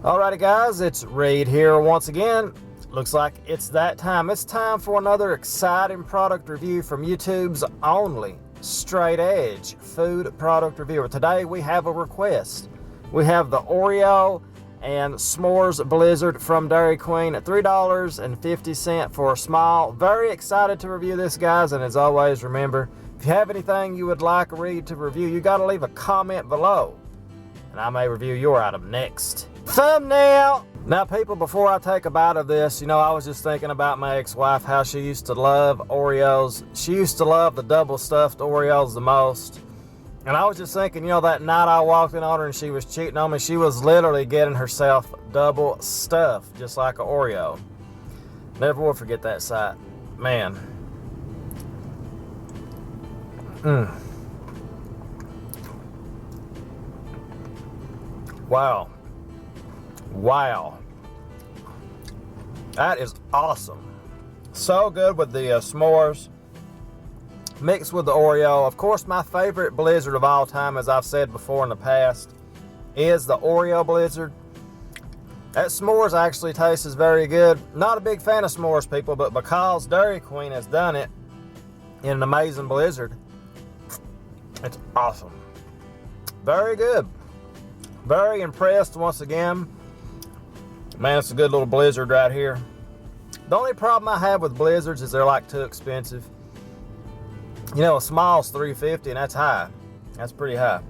Alrighty guys, it's Reed here once again. Looks like it's that time. It's time for another exciting product review from YouTube's only straight edge food product reviewer. Today we have a request. We have the Oreo and S'mores Blizzard from Dairy Queen at $3.50 for a small. Very excited to review this, guys, and as always, remember, if you have anything you would like Reed to review, you got to leave a comment below, and I may review your item next. Thumbnail! Now people, before I take a bite of this, you know, I was just thinking about my ex-wife, how she used to love Oreos. She used to love the double stuffed Oreos the most. And I was just thinking, you know, that night I walked in on her and she was cheating on me, she was literally getting herself double stuffed, just like an Oreo. Never will forget that sight. Man. Wow. Wow. That is awesome. So good with the s'mores mixed with the Oreo. Of course, my favorite Blizzard of all time, as I've said before in the past, is the Oreo Blizzard. That s'mores actually tastes very good. Not a big fan of s'mores, people, but because Dairy Queen has done it in an amazing Blizzard, it's awesome. Very good. Very impressed once again. Man, it's a good little Blizzard right here. The only problem I have with Blizzards is they're like too expensive. You know, a small's $3.50 and that's high. That's pretty high.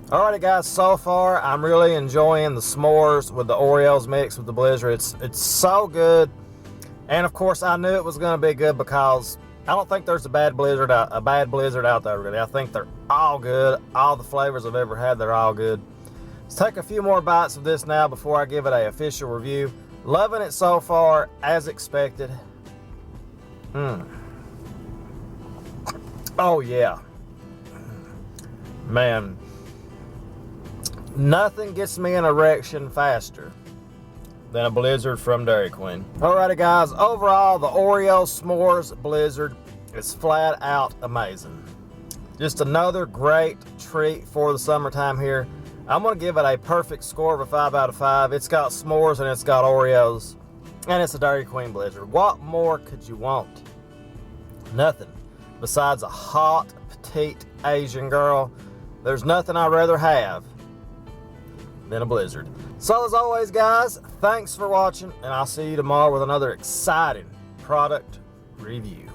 Alrighty guys, so far I'm really enjoying the s'mores with the Oreos mixed with the Blizzard. It's so good. And of course I knew it was gonna be good because I don't think there's a bad Blizzard out there really. I think they're all good. All the flavors I've ever had, they're all good. Let's take a few more bites of this now before I give it an official review. Loving it so far, as expected. Oh yeah. Man. Nothing gets me an erection faster than a Blizzard from Dairy Queen. Alrighty guys, overall the Oreo S'mores Blizzard is flat out amazing. Just another great treat for the summertime here. I'm going to give it a perfect score of a 5 out of 5. It's got s'mores and it's got Oreos. And it's a Dairy Queen Blizzard. What more could you want? Nothing. Besides a hot, petite Asian girl, there's nothing I'd rather have than a Blizzard. So as always guys, thanks for watching, and I'll see you tomorrow with another exciting product review.